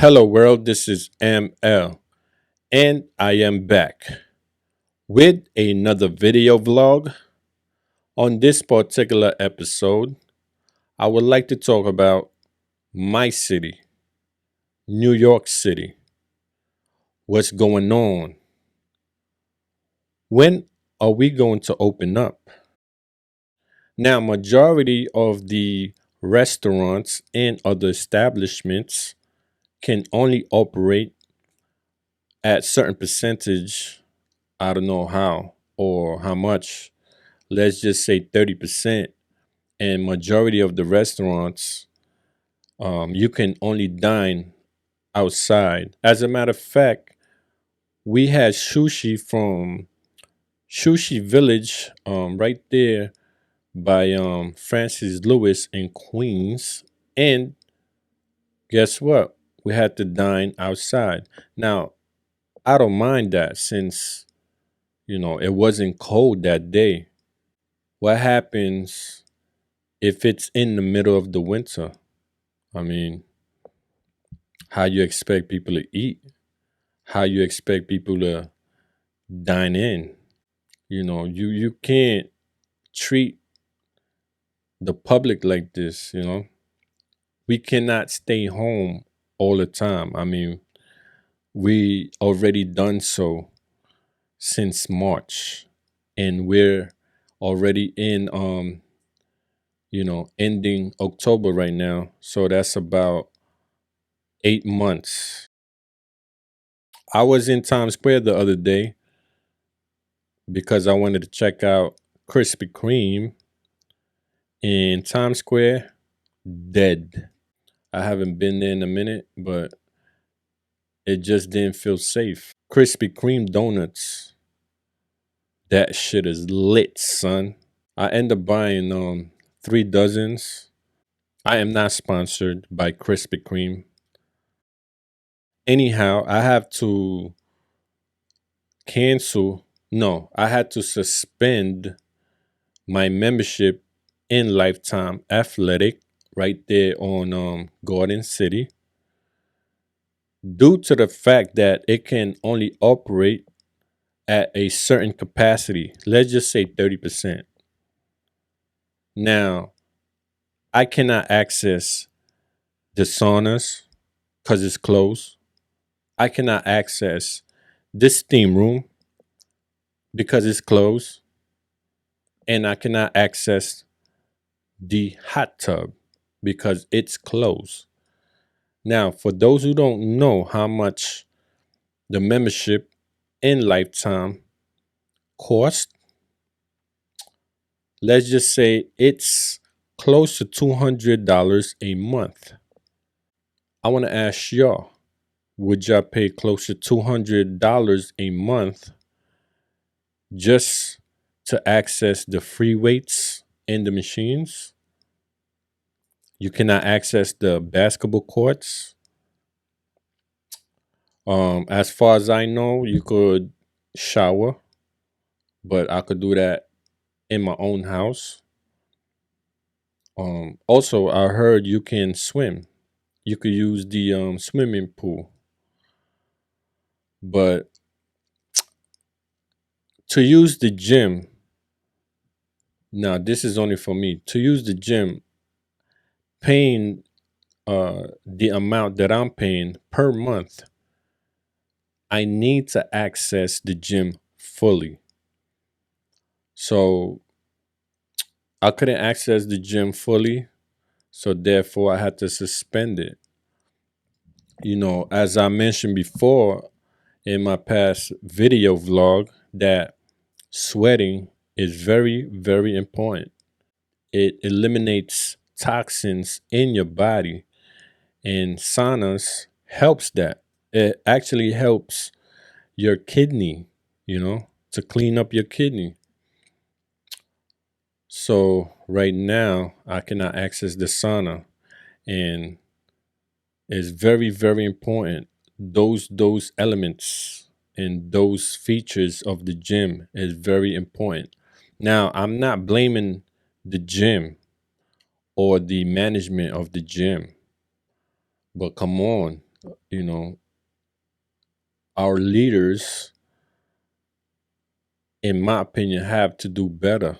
Hello world, this is ML and I am back with another video vlog. On this particular episode, I would like to talk about my city, New York City. What's going on? When are we going to open up? Now, majority of the restaurants and other establishments can only operate at certain percentage. I don't know how or how much. Let's just say 30%. And majority of the restaurants, you can only dine outside. As a matter of fact, we had sushi from Sushi Village, right there by Francis Lewis in Queens. And guess what? We had to dine outside. Now, I don't mind that since, it wasn't cold that day. What happens if it's in the middle of the winter? I mean, how you expect people to eat? How you expect people to dine in? You can't treat the public like this, We cannot stay home all the time. I mean, we already done so since March and we're already in ending October right now. So that's about 8 months. I was in Times Square the other day because I wanted to check out Krispy Kreme in Times Square. Dead. I haven't been there in a minute, but it just didn't feel safe. Krispy Kreme donuts. That shit is lit, son. I end up buying 3 dozens. I am not sponsored by Krispy Kreme. Anyhow, I have to cancel. No, I had to suspend my membership in Lifetime Athletic right there on Garden City due to the fact that it can only operate at a certain capacity. Let's just say 30%. Now, I cannot access the saunas because it's closed. I cannot access this steam room because it's closed. And I cannot access the hot tub because it's closed. Now, for those who don't know how much the membership in Lifetime cost, let's just say it's close to $200 a month. I want to ask y'all, would y'all pay close to $200 a month just to access the free weights in the machines? You cannot access the basketball courts. As far as I know, you could shower, but I could do that in my own house. Also, I heard you can swim. You could use the swimming pool, but to use the gym, now this is only for me. To use the gym, paying the amount that I'm paying per month, I need to access the gym fully. So I couldn't access the gym fully, so therefore I had to suspend it. As I mentioned before in my past video vlog, that sweating is very, very important. It eliminates toxins in your body, and saunas helps that. It actually helps your kidney, to clean up your kidney. So right now I cannot access the sauna, and it's very, very important. Those elements and those features of the gym is very important. Now, I'm not blaming the gym or the management of the gym, but come on. You know, our leaders, in my opinion, have to do better.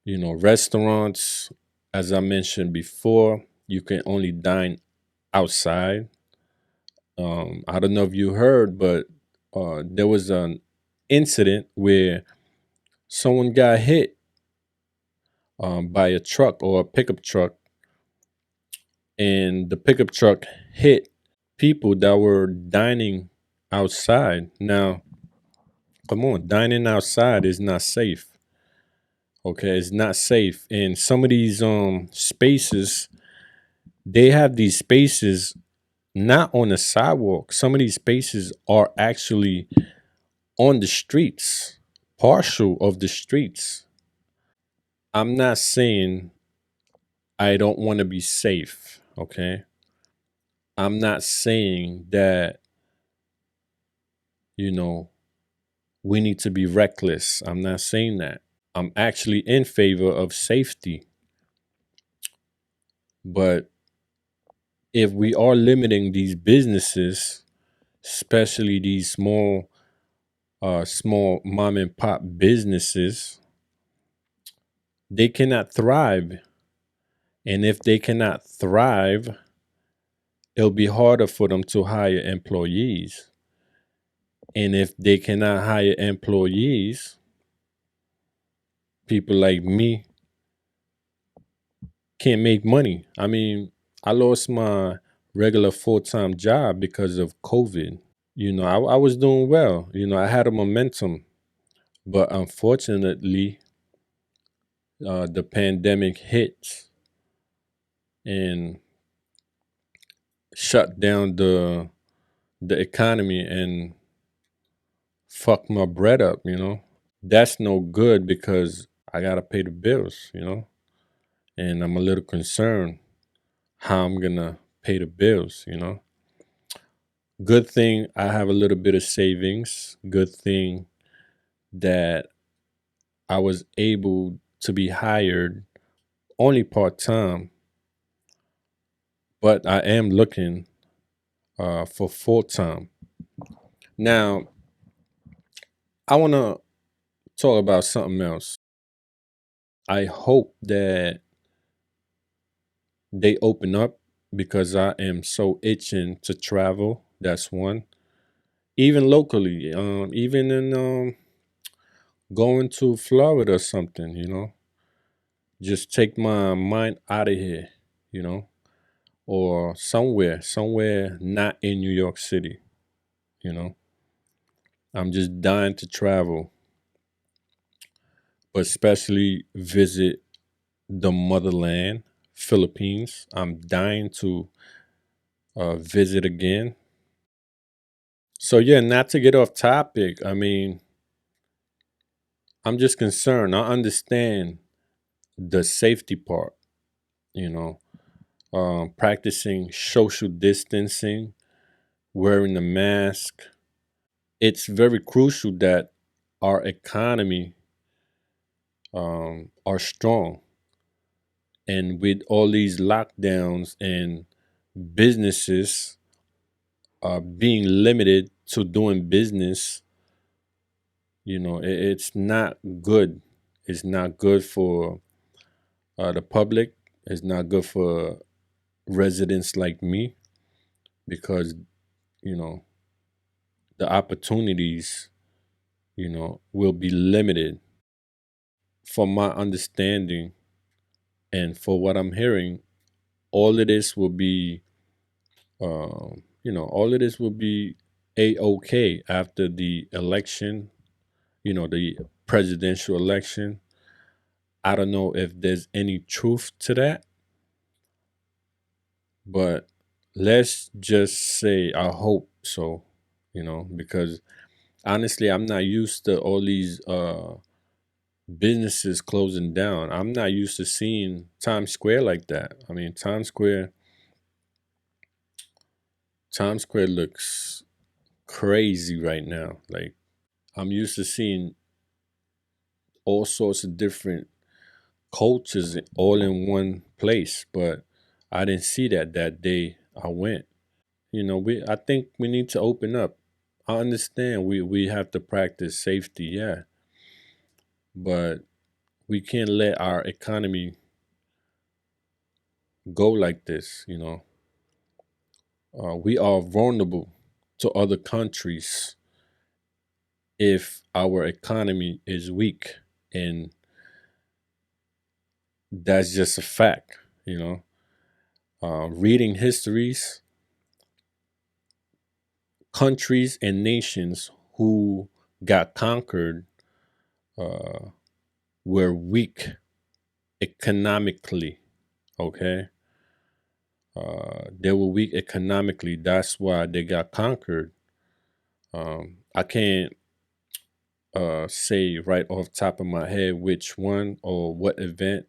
Restaurants, as I mentioned before, you can only dine outside. I don't know if you heard, but there was an incident where someone got hit by a truck or a pickup truck, and the pickup truck hit people that were dining outside. Now, come on, dining outside is not safe. Okay, it's not safe. And some of these spaces, they have these spaces not on the sidewalk. Some of these spaces are actually on the streets, partial of the streets. I'm not saying I don't want to be safe, okay? I'm not saying that, you know, we need to be reckless. I'm not saying that. I'm actually in favor of safety. But if we are limiting these businesses, especially these small mom and pop businesses, they cannot thrive. And if they cannot thrive, it'll be harder for them to hire employees. And if they cannot hire employees, people like me can't make money. I mean, I lost my regular full time job because of COVID. I was doing well. I had a momentum, but unfortunately, the pandemic hit and shut down the economy and fucked my bread up. That's no good because I gotta pay the bills. And I'm a little concerned how I'm gonna pay the bills. Good thing I have a little bit of savings. Good thing that I was able to be hired only part time, but I am looking for full time. Now, I want to talk about something else. I hope that they open up because I am so itching to travel. That's one. Even locally, even in going to Florida or something. Just take my mind out of here, you know, or somewhere not in New York City, you know. I'm just dying to travel, but especially visit the motherland, Philippines. I'm dying to visit again. So yeah, not to get off topic. I mean, I'm just concerned. I understand the safety part, you know, practicing social distancing, wearing the mask. It's very crucial that our economy are strong. And with all these lockdowns and businesses being limited to doing business, it's not good. It's not good for the public. It's not good for residents like me because, you know, the opportunities, will be limited. From my understanding and for what I'm hearing, all of this will be, all of this will be a-okay after the election, the presidential election. I don't know if there's any truth to that, but let's just say I hope so, because honestly, I'm not used to all these businesses closing down. I'm not used to seeing Times Square like that. I mean, Times Square looks crazy right now. Like I'm used to seeing all sorts of different cultures all in one place, but I didn't see that day I went. I think we need to open up. I understand we have to practice safety, yeah, but we can't let our economy go like this. We are vulnerable to other countries if our economy is weak, and that's just a fact. Reading histories, countries and nations who got conquered uh, were weak economically. Okay, they were weak economically. That's why they got conquered. I can't say right off top of my head which one or what event,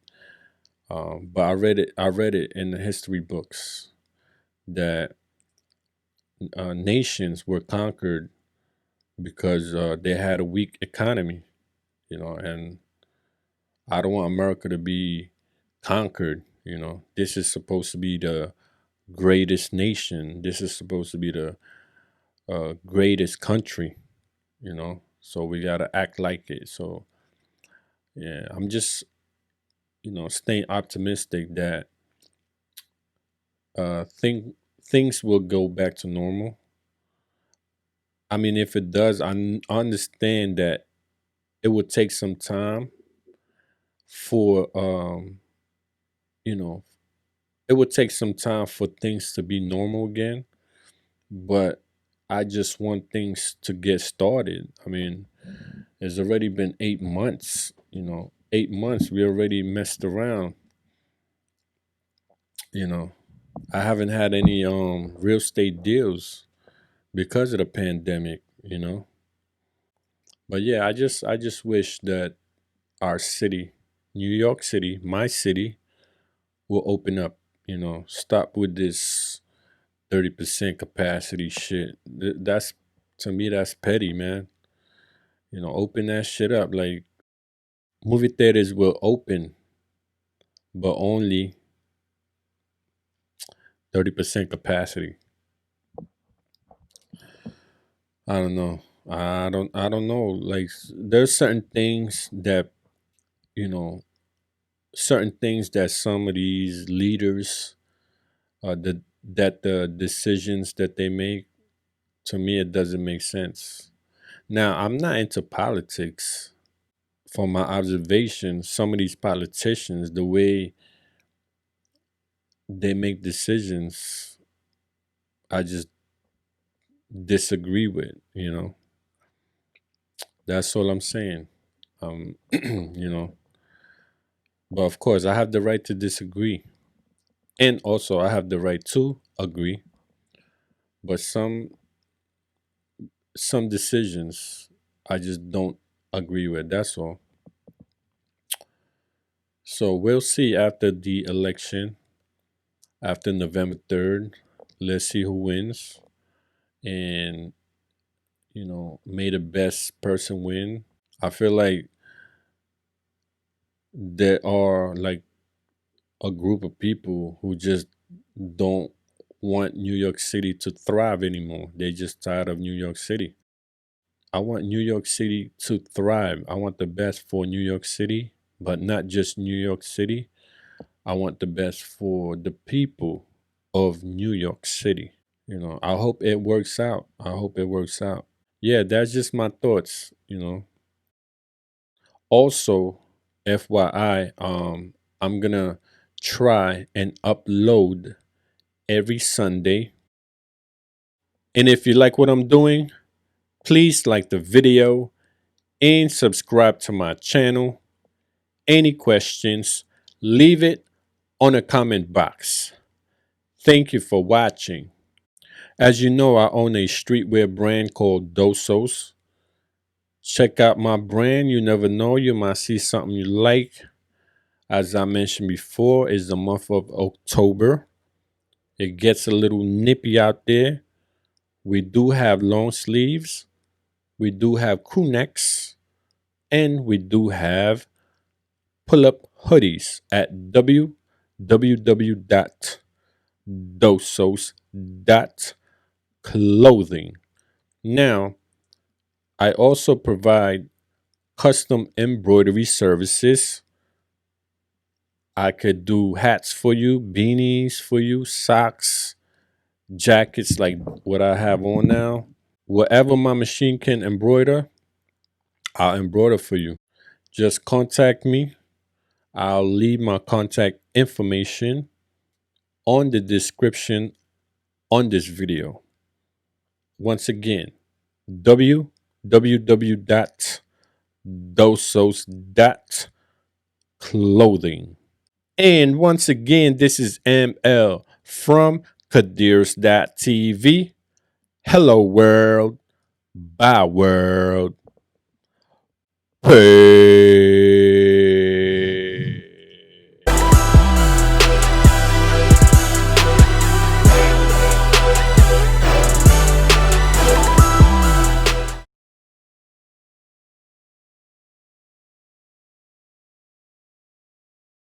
but I read it. I read it in the history books that nations were conquered because they had a weak economy. And I don't want America to be conquered. This is supposed to be the greatest nation. This is supposed to be the greatest country. So we gotta act like it. So yeah, I'm just staying optimistic that things will go back to normal. I mean, if it does, understand that it would take some time for you know it would take some time for things to be normal again. But I just want things to get started. I mean, it's already been 8 months. 8 months we already messed around. You know, I haven't had any real estate deals because of the pandemic. But yeah, I just wish that our city, New York City, my city, will open up. Stop with this 30% capacity shit. That's, to me, that's petty, man. Open that shit up. Like, movie theaters will open, but only 30% capacity. I don't know. I don't know. Like, there's you know, certain things that some of these leaders, that the decisions that they make, to me, it doesn't make sense. Now, I'm not into politics. From my observation, some of these politicians, the way they make decisions, I just disagree with. That's all I'm saying. You know, but of course, I have the right to disagree, and also I have the right to agree. But some decisions I just don't agree with. That's all. So we'll see after the election, after November 3rd. Let's see who wins, and may the best person win. I feel like there are like a group of people who just don't want New York City to thrive anymore. They just tired of New York City. I want New York City to thrive. I want the best for New York City, but not just New York City. I want the best for the people of New York City. I hope it works out. I hope it works out. Yeah, that's just my thoughts. Also, FYI, I'm gonna try and upload every Sunday. And if you like what I'm doing, please like the video and subscribe to my channel. Any questions, leave it on a comment box. Thank you for watching. As you know, I own a streetwear brand called DOSOS. Check out my brand. You never know, you might see something you like. As I mentioned before, it's the month of October. It gets a little nippy out there. We do have long sleeves, we do have crew necks, and we do have pull up hoodies at www.dosos.com. clothing. Now, I also provide custom embroidery services. I could do hats for you, beanies for you, socks, jackets like what I have on now. Whatever my machine can embroider, I'll embroider for you. Just contact me. I'll leave my contact information on the description on this video. Once again, www.dosos.clothing. And once again, this is ML from Kadirs.tv. Hello, world. Bye, world. Peace.